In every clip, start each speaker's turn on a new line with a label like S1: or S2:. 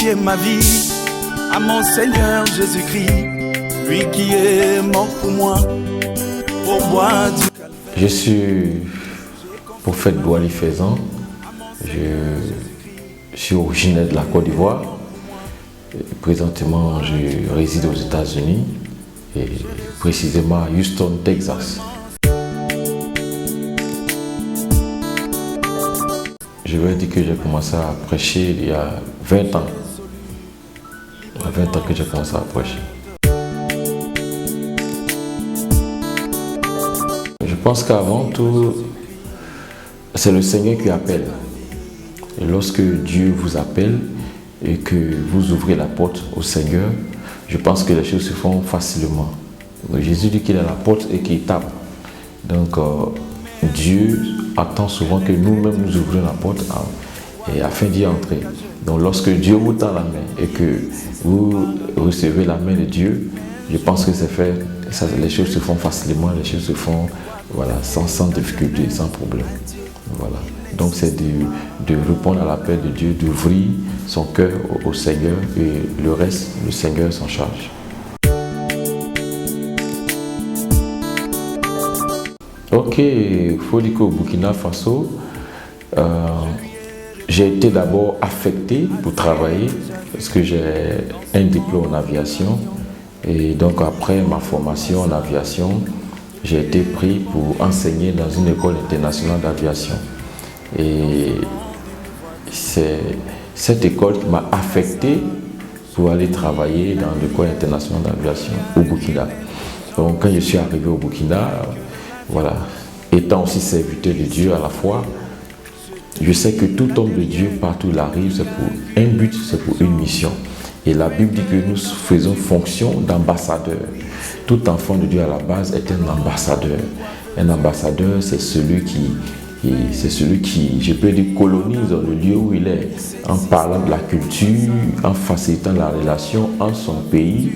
S1: confié ma vie à mon Seigneur Jésus-Christ, lui qui est mort pour moi au bois du Calvaire.
S2: Je suis prophète Boali Faisan. Je suis originaire de la Côte d'Ivoire. Présentement, je réside aux États-Unis et précisément à Houston, Texas. Je vais dire que j'ai commencé à prêcher il y a 20 ans. Il y a 20 ans que j'ai commencé à prêcher. Je pense qu'avant tout, c'est le Seigneur qui appelle. Et lorsque Dieu vous appelle et que vous ouvrez la porte au Seigneur, je pense que les choses se font facilement. Donc, Jésus dit qu'il est à la porte et qu'il tape. Donc Dieu attend souvent que nous-mêmes nous ouvrions la porte afin d'y entrer. Donc lorsque Dieu vous tend la main et que vous recevez la main de Dieu, je pense que c'est fait, les choses se font facilement, les choses se font sans difficulté, sans problème. Voilà. Donc c'est de répondre à l'appel de Dieu, d'ouvrir son cœur au Seigneur et le reste, le Seigneur s'en charge. Ok, Foliko, Burkina Faso, j'ai été d'abord affecté pour travailler parce que j'ai un diplôme en aviation et donc après ma formation en aviation, j'ai été pris pour enseigner dans une école internationale d'aviation. Et c'est cette école qui m'a affecté pour aller travailler dans l'école internationale d'aviation au Burkina. Donc quand je suis arrivé au Burkina, étant aussi serviteur de Dieu à la fois, je sais que tout homme de Dieu, partout où il arrive, c'est pour un but, c'est pour une mission. Et la Bible dit que nous faisons fonction d'ambassadeur. Tout enfant de Dieu à la base est un ambassadeur. Un ambassadeur, c'est celui qui, je peux dire, colonise le lieu où il est, en parlant de la culture, en facilitant la relation entre son pays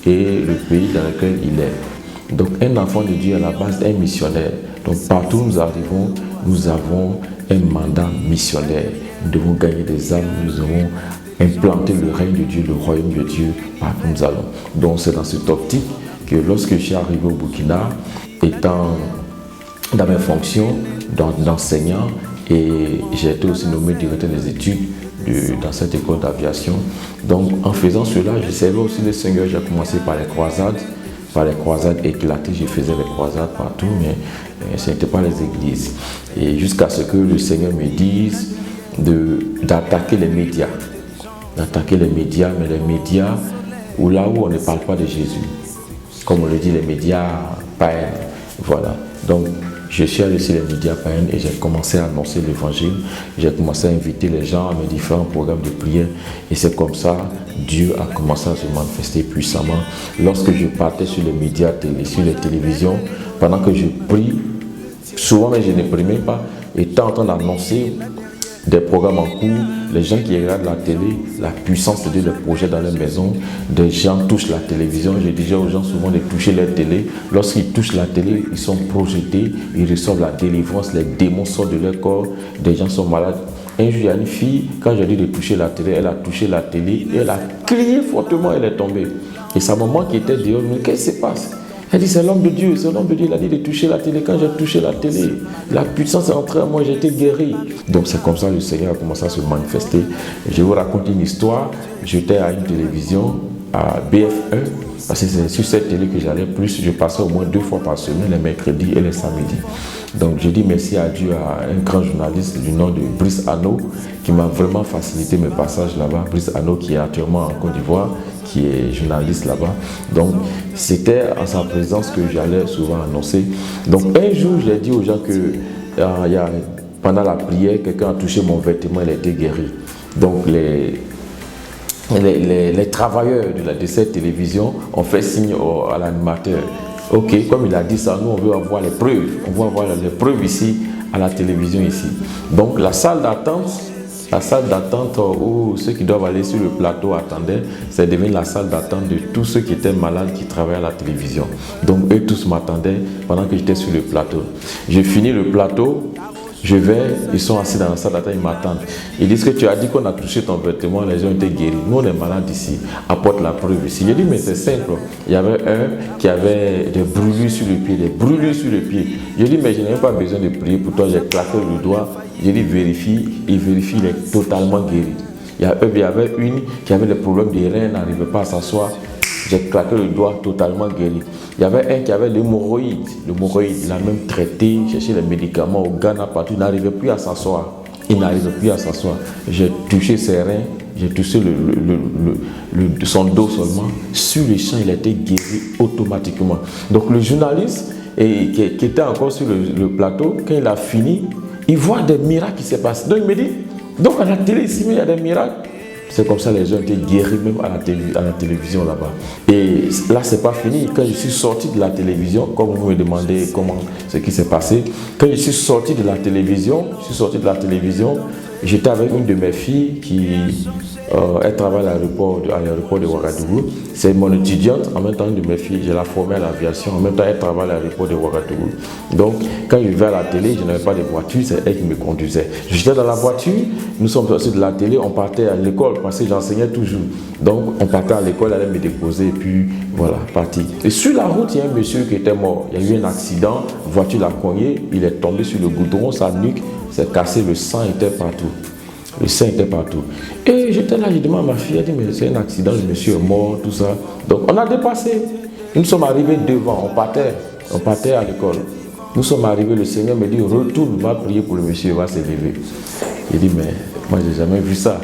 S2: et le pays dans lequel il est. Donc un enfant de Dieu à la base est un missionnaire. Donc partout où nous arrivons, nous avons un mandat missionnaire. Nous devons gagner des âmes, nous devons implanter le règne de Dieu, le royaume de Dieu partout où nous allons. Donc c'est dans cette optique que lorsque je suis arrivé au Burkina, étant dans mes fonctions d'enseignant, et j'ai été aussi nommé directeur des études dans cette école d'aviation. Donc en faisant cela, je servais aussi le Seigneur. J'ai commencé par les croisades éclatées. Je faisais les croisades partout, mais ce n'était pas les églises. Et jusqu'à ce que le Seigneur me dise d'attaquer les médias. D'attaquer les médias, mais les médias là où on ne parle pas de Jésus. Comme on le dit, les médias païens. Voilà. Donc, je suis allé sur les médias païens et j'ai commencé à annoncer l'évangile. J'ai commencé à inviter les gens à mes différents programmes de prière. Et c'est comme ça, Dieu a commencé à se manifester puissamment. Lorsque je partais sur les médias, sur les télévisions, pendant que je prie, souvent mais je ne prie même pas, étant en train d'annoncer des programmes en cours, les gens qui regardent la télé, la puissance de Dieu les projette dans leur maison, des gens touchent la télévision. Je disais aux gens souvent de toucher leur télé. Lorsqu'ils touchent la télé, ils sont projetés, ils reçoivent la délivrance, les démons sortent de leur corps, des gens sont malades. Un jour, il y a une fille, quand j'ai dit de toucher la télé, elle a touché la télé et elle a crié fortement, elle est tombée. Et sa maman qui était dehors, mais qu'est-ce qui se passe? Elle dit, c'est l'homme de Dieu, il a dit de toucher la télé. Quand j'ai touché la télé, la puissance est entrée en moi, j'ai été guéri. Donc c'est comme ça que le Seigneur a commencé à se manifester. Je vous raconte une histoire. J'étais à une télévision, à BF1, parce que c'est sur cette télé que j'allais plus. Je passais au moins 2 fois par semaine, les mercredis et les samedis. Donc je dis merci à Dieu, à un grand journaliste du nom de Brice Anno, qui m'a vraiment facilité mes passages là-bas. Brice Anno qui est actuellement en Côte d'Ivoire, qui est journaliste là-bas. Donc c'était en sa présence que j'allais souvent annoncer. Donc un jour, j'ai dit aux gens que pendant la prière, quelqu'un a touché mon vêtement, il a été guéri. Donc les travailleurs de cette télévision ont fait signe à l'animateur. Ok, comme il a dit ça, nous on veut avoir les preuves. On veut avoir les preuves ici, à la télévision ici. Donc la salle d'attente où ceux qui doivent aller sur le plateau attendaient, c'est devenu la salle d'attente de tous ceux qui étaient malades qui travaillaient à la télévision. Donc eux tous m'attendaient pendant que j'étais sur le plateau. J'ai fini le plateau. Je vais, ils sont assis dans la salle d'attente, ils m'attendent. Ils disent que tu as dit qu'on a touché ton vêtement, les gens étaient guéris. Nous, on est malades ici. Apporte la preuve ici. J'ai dit, mais c'est simple. Il y avait un qui avait des brûlures sur le pied, des brûlures sur le pied. J'ai dit, mais je n'ai pas besoin de prier pour toi. J'ai claqué le doigt. J'ai dit, vérifie. Il vérifie, il est totalement guéri. Il y avait une qui avait des problèmes de reins, n'arrivait pas à s'asseoir. J'ai claqué le doigt, totalement guéri. Il y avait un qui avait l'hémorroïde. L'hémorroïde, il a même traité, cherché les médicaments au Ghana, partout. Il n'arrivait plus à s'asseoir. Il n'arrivait plus à s'asseoir. J'ai touché ses reins, j'ai touché son dos seulement. Sur les champs, il a été guéri automatiquement. Donc le journaliste qui était encore sur le plateau, quand il a fini, il voit des miracles qui se passent. Donc il me dit, donc à la télé ici, il y a des miracles. C'est comme ça les gens étaient guéris même à la télévision là-bas. Et là, c'est pas fini. Quand je suis sorti de la télévision, comme vous me demandez comment ce qui s'est passé, quand je suis sorti de la télévision, j'étais avec une de mes filles qui elle travaille à l'aéroport de Ouagadougou. C'est mon étudiante, en même temps une de mes filles, je l'ai formée à l'aviation, en même temps elle travaille à l'aéroport de Ouagadougou. Donc quand je vais à la télé, je n'avais pas de voiture, c'est elle qui me conduisait. J'étais dans la voiture, nous sommes sortis de la télé, on partait à l'école parce que j'enseignais toujours. Donc on partait à l'école, elle allait me déposer et puis voilà, parti. Et sur la route, il y a un monsieur qui était mort. Il y a eu un accident, la voiture l'a cogné, il est tombé sur le goudron, sa nuque s'est cassée, le sang était partout. Le sang était partout. Et j'étais là, je demande à ma fille, elle dit, mais c'est un accident, le monsieur est mort, tout ça. Donc on a dépassé. Nous sommes arrivés devant, on partait à l'école. Nous sommes arrivés, le Seigneur me dit, retourne, va prier pour le monsieur, il va se lever. J'ai dit, mais moi, j'ai jamais vu ça.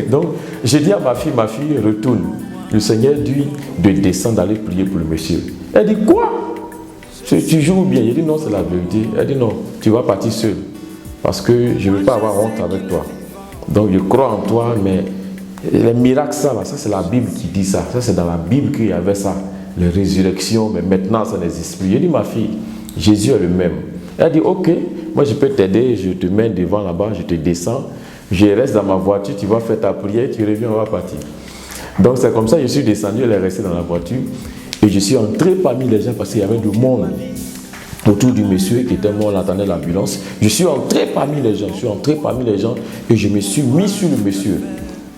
S2: Donc, j'ai dit à ma fille, retourne. Le Seigneur dit de descendre, d'aller prier pour le monsieur. Elle dit, quoi? Tu joues bien? J'ai dit, non, c'est la vérité. Elle dit, non, tu vas partir seule. Parce que je ne veux pas avoir honte avec toi. Donc je crois en toi, mais les miracles, ça c'est la Bible qui dit ça. Ça c'est dans la Bible qu'il y avait ça. Les résurrections, mais maintenant ça n'existe plus. J'ai dit, ma fille, Jésus est le même. Elle a dit, ok, moi je peux t'aider, je te mets devant là-bas, je te descends, je reste dans ma voiture, tu vas faire ta prière, tu reviens, on va partir. Donc c'est comme ça, je suis descendu, elle est restée dans la voiture et je suis entré parmi les gens parce qu'il y avait du monde autour du monsieur qui était mort, on attendait l'ambulance. Je suis entré parmi les gens, et je me suis mis sur le monsieur.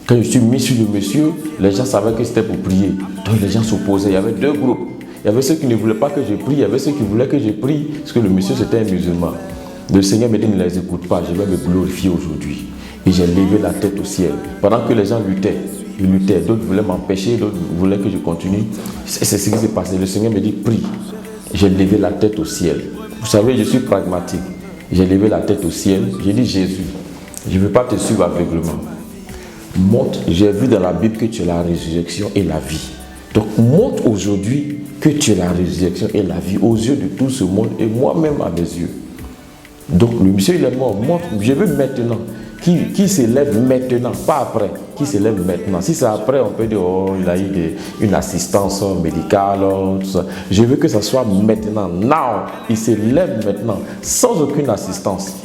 S2: Quand je suis mis sur le monsieur, les gens savaient que c'était pour prier. Donc les gens s'opposaient, il y avait deux groupes. Il y avait ceux qui ne voulaient pas que je prie, il y avait ceux qui voulaient que je prie, parce que le monsieur c'était un musulman. Le Seigneur me dit, ne les écoute pas, je vais me glorifier aujourd'hui. Et j'ai levé la tête au ciel. Pendant que les gens luttaient, d'autres voulaient m'empêcher, d'autres voulaient que je continue. C'est ce qui s'est passé. Le Seigneur me dit, prie. J'ai levé la tête au ciel. Vous savez, je suis pragmatique. J'ai levé la tête au ciel. J'ai dit, Jésus, je ne veux pas te suivre aveuglement. Montre, j'ai vu dans la Bible que tu es la résurrection et la vie. Donc, montre aujourd'hui que tu es la résurrection et la vie aux yeux de tout ce monde et moi-même à mes yeux. Donc, le monsieur, il est mort. Montre, je veux maintenant. Qui s'élève maintenant, pas après, qui s'élève maintenant. Si c'est après, on peut dire, oh, il a eu une assistance médicale, tout ça. Je veux que ça soit maintenant, now. Il s'élève maintenant, sans aucune assistance.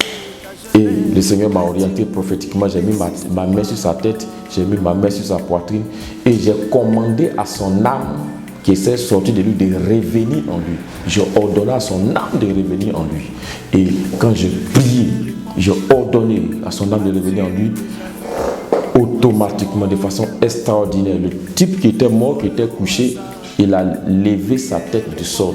S2: Et le Seigneur m'a orienté prophétiquement, j'ai mis ma main sur sa tête, j'ai mis ma main sur sa poitrine, et j'ai commandé à son âme qui s'est sortie de lui de revenir en lui. J'ai ordonné à son âme de revenir en lui. Et quand je priais, j'ai ordonné à son âme de revenir en lui automatiquement, de façon extraordinaire. Le type qui était mort, qui était couché, il a levé sa tête du sol.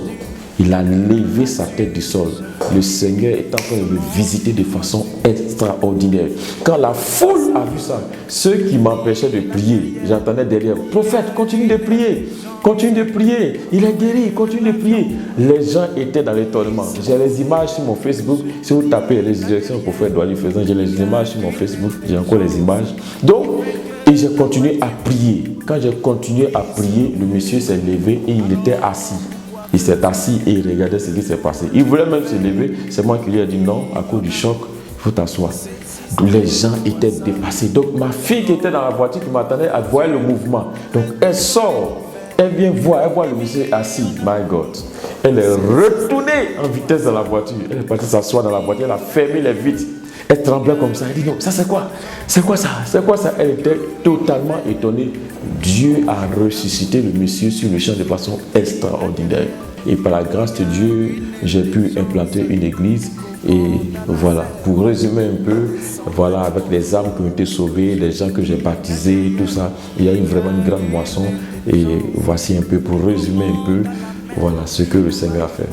S2: Il a levé sa tête du sol. Le Seigneur est en train de le visiter de façon extraordinaire. Quand la foule a vu ça, ceux qui m'empêchaient de prier, j'entendais derrière, prophète, continue de prier. Continue de prier, il est guéri, continue de prier. Les gens étaient dans l'étonnement. J'ai les images sur mon Facebook. Si vous tapez résurrection prophète Douali Faisant, j'ai les images sur mon Facebook. J'ai encore les images. Donc, et j'ai continué à prier. Quand j'ai continué à prier, le monsieur s'est levé et il était assis. Il s'est assis et il regardait ce qui s'est passé. Il voulait même se lever. C'est moi qui lui ai dit non, à cause du choc, il faut t'asseoir. Les gens étaient dépassés. Donc, ma fille qui était dans la voiture, qui m'attendait, elle voyait le mouvement. Donc, elle sort. Elle vient voir, elle voit le monsieur assis, my God. Elle est retournée en vitesse dans la voiture. Elle est partie s'asseoir dans la voiture, elle a fermé les vitres. Elle tremblait comme ça. Elle dit non, ça c'est quoi? C'est quoi ça? C'est quoi ça? Elle était totalement étonnée. Dieu a ressuscité le monsieur sur le champ de façon extraordinaire. Et par la grâce de Dieu, j'ai pu implanter une église. Et voilà, pour résumer un peu, voilà, avec les âmes qui ont été sauvées, les gens que j'ai baptisés, tout ça, il y a vraiment une grande moisson. Et voici un peu, pour résumer un peu, voilà ce que le Seigneur a fait.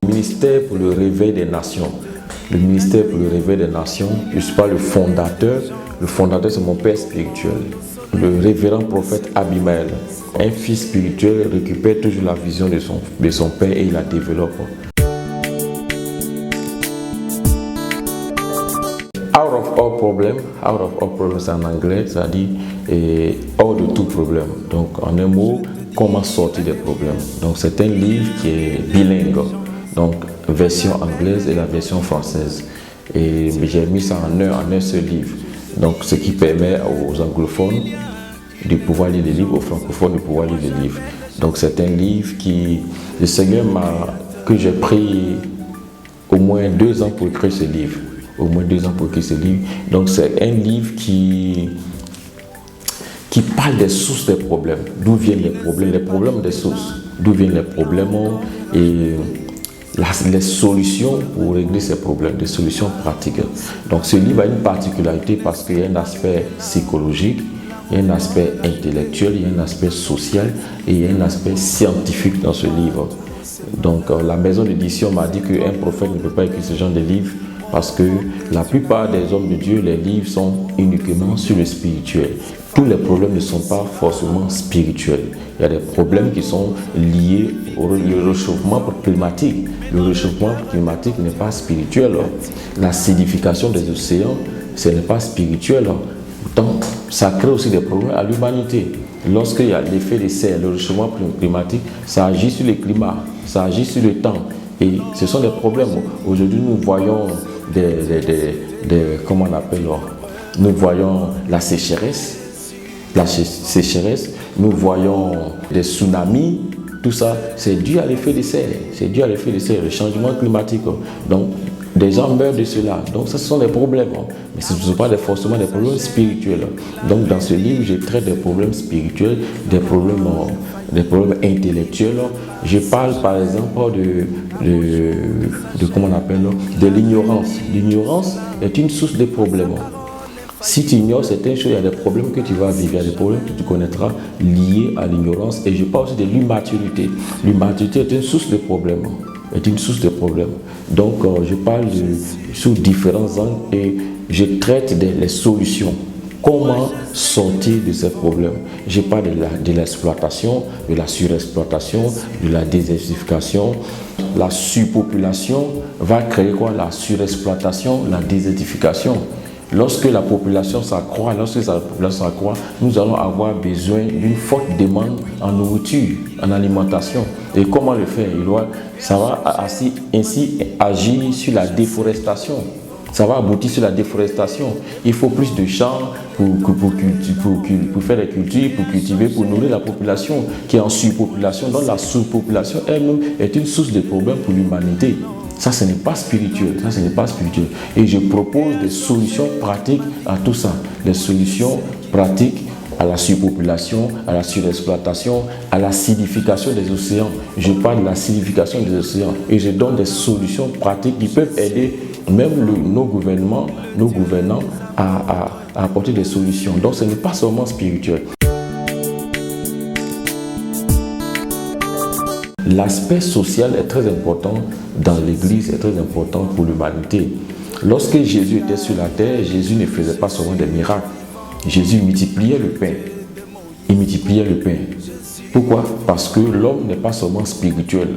S2: Le ministère pour le réveil des nations. Le ministère pour le réveil des nations, je ne suis pas le fondateur. Le fondateur, c'est mon père spirituel. Le révérend prophète Abimaël, un fils spirituel, récupère toujours la vision de son père et il la développe. Out of all problems en anglais, ça dit hors de tout problème. Donc en un mot, comment sortir des problèmes. Donc c'est un livre qui est bilingue, donc version anglaise et la version française. Et j'ai mis ça en un seul livre. Donc ce qui permet aux anglophones de pouvoir lire les livres, aux francophones de pouvoir lire les livres. Donc c'est un livre qui, le Seigneur que j'ai pris au moins 2 ans pour écrire ce livre. Au moins 2 ans pour écrire ce livre. Donc c'est un livre qui parle des sources des problèmes. D'où viennent les problèmes des sources. D'où viennent les problèmes et les solutions pour régler ces problèmes, des solutions pratiques. Donc ce livre a une particularité parce qu'il y a un aspect psychologique, il y a un aspect intellectuel, il y a un aspect social et il y a un aspect scientifique dans ce livre. Donc la maison d'édition m'a dit qu'un prophète ne peut pas écrire ce genre de livre parce que la plupart des hommes de Dieu, les livres sont uniquement sur le spirituel. Tous les problèmes ne sont pas forcément spirituels. Il y a des problèmes qui sont liés au réchauffement climatique. Le réchauffement climatique n'est pas spirituel. L'acidification des océans, ce n'est pas spirituel. Pourtant, ça crée aussi des problèmes à l'humanité. Lorsqu'il y a l'effet de serre, le réchauffement climatique, ça agit sur le climat, ça agit sur le temps. Et ce sont des problèmes. Aujourd'hui, nous voyons comment on appelle, nous voyons la sécheresse, nous voyons des tsunamis, tout ça, c'est dû à l'effet de serre, le changement climatique. Donc, des gens meurent de cela. Donc, ce sont des problèmes. Mais ce ne sont pas forcément des problèmes spirituels. Donc, dans ce livre, je traite des problèmes spirituels, des problèmes intellectuels. Je parle, par exemple, de comment on appelle, de l'ignorance. L'ignorance est une source de problèmes. Si tu ignores certaines choses, il y a des problèmes que tu vas vivre, il y a des problèmes que tu connaîtras liés à l'ignorance. Et je parle aussi de l'immaturité. L'immaturité est une source de problèmes. Donc, je parle sous différents angles et je traite des solutions. Comment sortir de ces problèmes? Je parle de l'exploitation, de la surexploitation, de la désertification. La surpopulation va créer quoi? La surexploitation, la désertification. Lorsque la population s'accroît, nous allons avoir besoin d'une forte demande en nourriture, en alimentation. Et comment le faire? Ça va ainsi agir sur la déforestation. Ça va aboutir sur la déforestation. Il faut plus de champs pour faire des cultures, pour cultiver, pour nourrir la population qui est en surpopulation. Donc la surpopulation elle-même est une source de problème pour l'humanité. Ça, ce n'est pas spirituel. Et je propose des solutions pratiques à tout ça. Des solutions pratiques à la surpopulation, à la surexploitation, à l'acidification des océans. Je parle de l'acidification des océans et je donne des solutions pratiques qui peuvent aider même nos gouvernants à apporter des solutions. Donc, ce n'est pas seulement spirituel. L'aspect social est très important dans l'Église, est très important pour l'humanité. Lorsque Jésus était sur la terre, Jésus ne faisait pas seulement des miracles. Jésus multipliait le pain. Il multipliait le pain. Pourquoi? Parce que l'homme n'est pas seulement spirituel.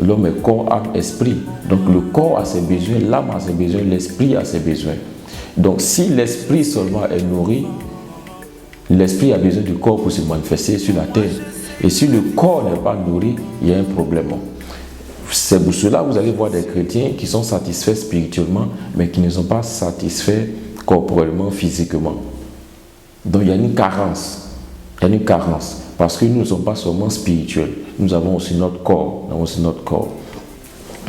S2: L'homme est corps, âme, esprit. Donc le corps a ses besoins, l'âme a ses besoins, l'esprit a ses besoins. Donc si l'esprit seulement est nourri, l'esprit a besoin du corps pour se manifester sur la terre. Et si le corps n'est pas nourri, il y a un problème. C'est pour cela que vous allez voir des chrétiens qui sont satisfaits spirituellement, mais qui ne sont pas satisfaits corporellement, physiquement. Donc il y a une carence. Parce que nous ne sommes pas seulement spirituels. Nous avons aussi notre corps.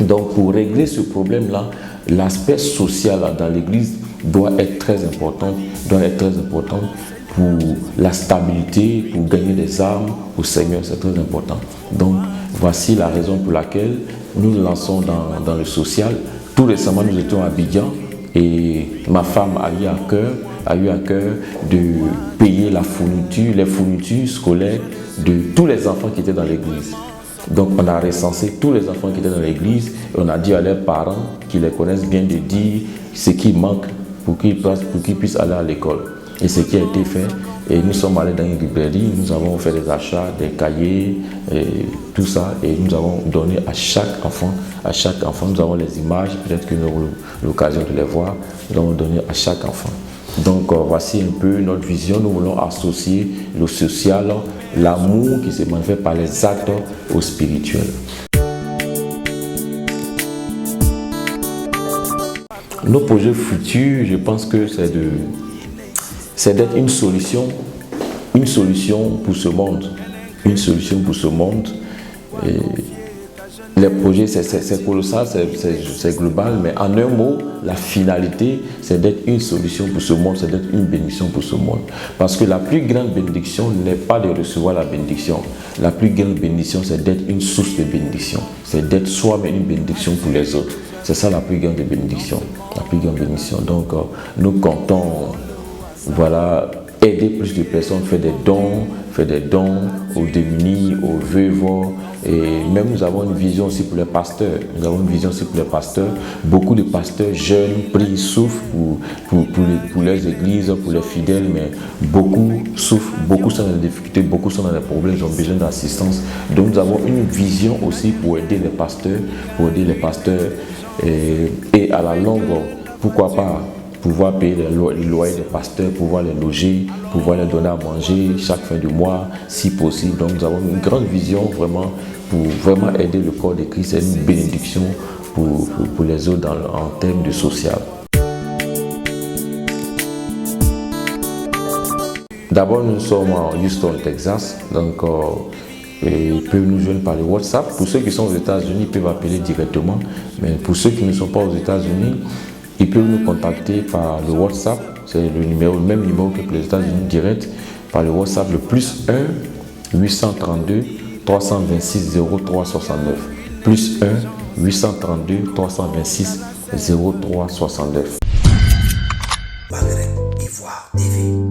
S2: Donc pour régler ce problème-là, l'aspect social dans l'Église doit être très important pour la stabilité, pour gagner des armes au Seigneur, c'est très important. Donc, voici la raison pour laquelle nous nous lançons dans le social. Tout récemment, nous étions à Abidjan et ma femme a eu à cœur de payer les fournitures scolaires de tous les enfants qui étaient dans l'église. Donc, on a recensé tous les enfants qui étaient dans l'église et on a dit à leurs parents qui les connaissent bien de dire ce qui manque pour qu'ils puissent aller à l'école. Et ce qui a été fait, et nous sommes allés dans une librairie, nous avons fait des achats, des cahiers, et tout ça, et nous avons donné à chaque enfant, nous avons les images, peut-être que nous aurons l'occasion de les voir, nous avons donné à chaque enfant. Donc voici un peu notre vision, nous voulons associer le social, l'amour qui se manifeste par les actes au spirituel. Nos projets futurs, je pense que c'est d'être une solution pour ce monde. Une solution pour ce monde. Et les projets, c'est colossal, c'est global, mais en un mot, la finalité, c'est d'être une solution pour ce monde, c'est d'être une bénédiction pour ce monde. Parce que la plus grande bénédiction n'est pas de recevoir la bénédiction. La plus grande bénédiction, c'est d'être une source de bénédiction. C'est d'être soi-même une bénédiction pour les autres. C'est ça la plus grande bénédiction. La plus grande bénédiction. Donc, nous comptons, voilà, aider plus de personnes, faire des dons aux démunis, aux veuves. Et même nous avons une vision aussi pour les pasteurs. Beaucoup de pasteurs jeunes, prient, souffrent pour leurs églises, pour les fidèles, mais beaucoup souffrent, beaucoup sont dans des difficultés, beaucoup sont dans des problèmes, ils ont besoin d'assistance. Donc nous avons une vision aussi pour aider les pasteurs, et à la longue, pourquoi pas pouvoir payer les loyers des pasteurs, pouvoir les loger, pouvoir les donner à manger chaque fin du mois, si possible. Donc nous avons une grande vision vraiment pour vraiment aider le corps de Christ. C'est une bénédiction pour les autres en termes de social. D'abord, nous sommes à Houston, Texas. Donc, ils peuvent nous joindre par le WhatsApp. Pour ceux qui sont aux États-Unis, ils peuvent appeler directement. Mais pour ceux qui ne sont pas aux États-Unis, ils peuvent nous contacter par le WhatsApp. C'est le même numéro que pour les États-Unis direct. Par le WhatsApp, le +1 832 326 0369. +1 832 326 0369.
S3: Maghreb, Ivoire TV.